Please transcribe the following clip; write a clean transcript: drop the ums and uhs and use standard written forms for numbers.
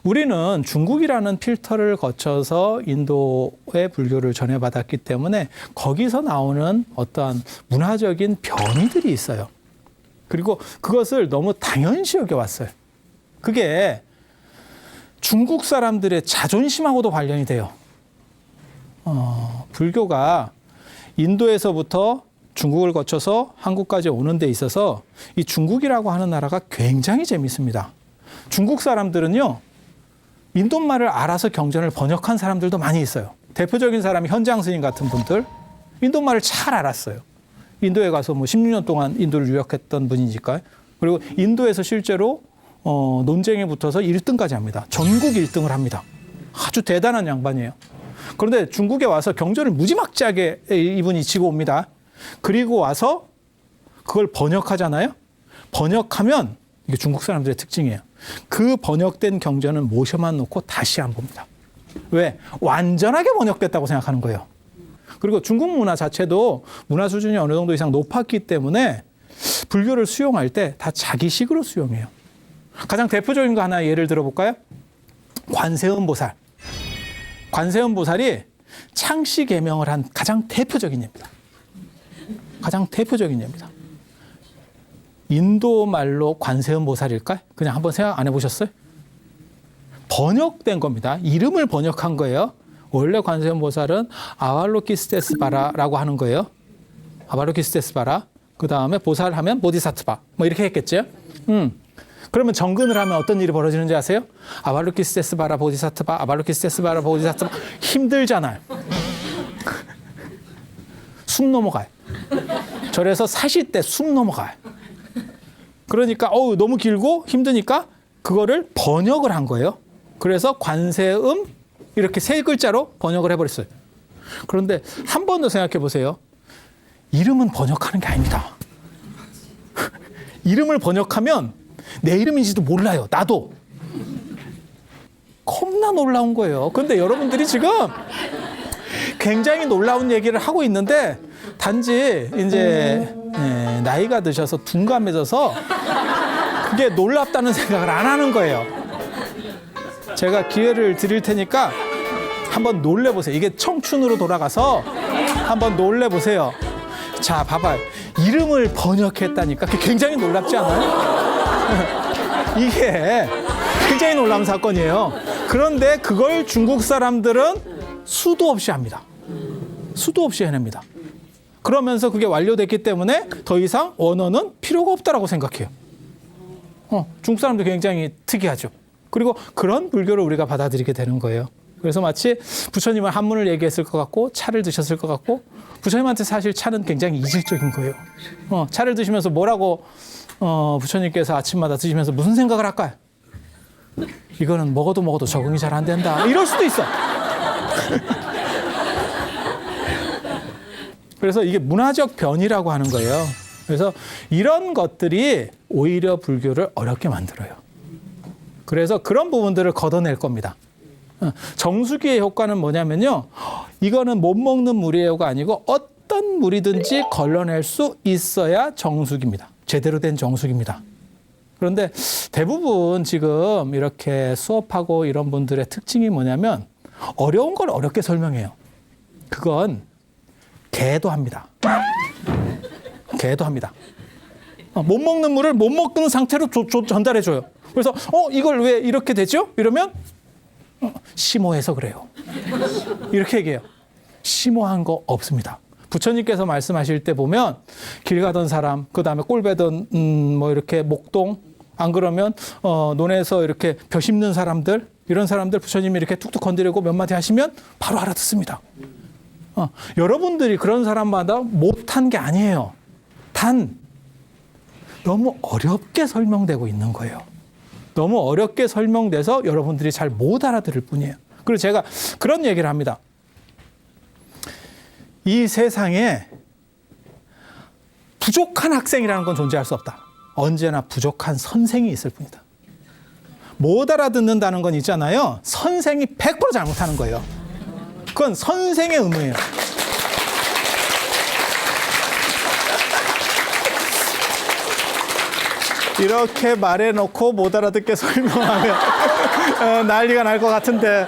우리는 중국이라는 필터를 거쳐서 인도의 불교를 전해받았기 때문에 거기서 나오는 어떠한 문화적인 변이들이 있어요. 그리고 그것을 너무 당연시 여겨왔어요. 그게 중국 사람들의 자존심하고도 관련이 돼요. 불교가 인도에서부터 중국을 거쳐서 한국까지 오는 데 있어서 이 중국이라고 하는 나라가 굉장히 재밌습니다. 중국 사람들은요, 인도말을 알아서 경전을 번역한 사람들도 많이 있어요. 대표적인 사람이 현장 스님 같은 분들, 인도말을 잘 알았어요. 인도에 가서 뭐 16년 동안 인도를 유학했던 분이니까요. 그리고 인도에서 실제로 논쟁에 붙어서 1등까지 합니다. 전국 1등을 합니다. 아주 대단한 양반이에요. 그런데 중국에 와서 경전을 무지막지하게 이분이 지고 옵니다. 그리고 와서 그걸 번역하잖아요. 번역하면 이게 중국 사람들의 특징이에요. 그 번역된 경전은 모셔만 놓고 다시 안 봅니다. 왜? 완전하게 번역됐다고 생각하는 거예요. 그리고 중국 문화 자체도 문화 수준이 어느 정도 이상 높았기 때문에 불교를 수용할 때 다 자기식으로 수용해요. 가장 대표적인 거 하나 예를 들어볼까요? 관세음 보살. 관세음 보살이 창씨 계명을 한 가장 대표적인 예입니다. 가장 대표적인 예입니다. 인도 말로 관세음 보살일까요? 그냥 한번 생각 안 해보셨어요? 번역된 겁니다. 이름을 번역한 거예요. 원래 관세음 보살은 아왈로키스테스바라라고 하는 거예요. 아왈로키스테스바라. 그 다음에 보살 하면 보디사트바. 뭐 이렇게 했겠죠? 그러면 정근을 하면 어떤 일이 벌어지는지 아세요? 아왈로키스테스바라 보디사트바, 아왈로키스테스바라 보디사트바. 힘들잖아요. 숨 넘어가요. 절에서 사실 때 숨 넘어가요. 그러니까 너무 길고 힘드니까 그거를 번역을 한 거예요. 그래서 관세음 이렇게 세 글자로 번역을 해버렸어요. 그런데 한 번 더 생각해 보세요. 이름은 번역하는 게 아닙니다. 이름을 번역하면 내 이름인지도 몰라요. 나도. 겁나 놀라운 거예요. 그런데 여러분들이 지금 굉장히 놀라운 얘기를 하고 있는데 단지 이제 나이가 드셔서 둔감해져서 그게 놀랍다는 생각을 안 하는 거예요. 제가 기회를 드릴 테니까 한번 놀래보세요. 이게 청춘으로 돌아가서 한번 놀래보세요. 자, 봐봐요. 이름을 번역했다니까. 그게 굉장히 놀랍지 않아요? 이게 굉장히 놀라운 사건이에요. 그런데 그걸 중국 사람들은 수도 없이 합니다. 수도 없이 해냅니다. 그러면서 그게 완료됐기 때문에 더 이상 원어는 필요가 없다라고 생각해요. 중국 사람도 굉장히 특이하죠. 그리고 그런 불교를 우리가 받아들이게 되는 거예요. 그래서 마치 부처님은 한문을 얘기했을 것 같고 차를 드셨을 것 같고 부처님한테 사실 차는 굉장히 이질적인 거예요. 차를 드시면서 뭐라고 부처님께서 아침마다 드시면서 무슨 생각을 할까요? 이거는 먹어도 적응이 잘 안 된다. 이럴 수도 있어. 그래서 이게 문화적 변이라고 하는 거예요. 그래서 이런 것들이 오히려 불교를 어렵게 만들어요. 그래서 그런 부분들을 걷어낼 겁니다. 정수기의 효과는 뭐냐면요. 이거는 못 먹는 물이에요가 아니고 어떤 물이든지 걸러낼 수 있어야 정수기입니다. 제대로 된 정수기입니다. 그런데 대부분 지금 이렇게 수업하고 이런 분들의 특징이 뭐냐면 어려운 걸 어렵게 설명해요. 그건 개도 합니다. 개도 합니다. 못 먹는 물을 못 먹는 상태로 전달해줘요. 그래서 이걸 왜 이렇게 되죠? 이러면 심오해서 그래요. 이렇게 얘기해요. 심오한 거 없습니다. 부처님께서 말씀하실 때 보면 길 가던 사람, 그 다음에 꼴 베던 뭐 이렇게 목동, 안 그러면 논에서 이렇게 벼 심는 사람들, 이런 사람들 부처님이 이렇게 툭툭 건드리고 몇 마디 하시면 바로 알아듣습니다. 여러분들이 그런 사람마다 못한 게 아니에요. 단 너무 어렵게 설명되고 있는 거예요. 너무 어렵게 설명돼서 여러분들이 잘 못 알아들을 뿐이에요. 그리고 제가 그런 얘기를 합니다. 이 세상에 부족한 학생이라는 건 존재할 수 없다. 언제나 부족한 선생이 있을 뿐이다. 못 알아듣는다는 건 있잖아요. 선생이 100% 잘못하는 거예요. 그건 선생의 의무예요. 이렇게 말해놓고 못 알아듣게 설명하면 난리가 날 것 같은데.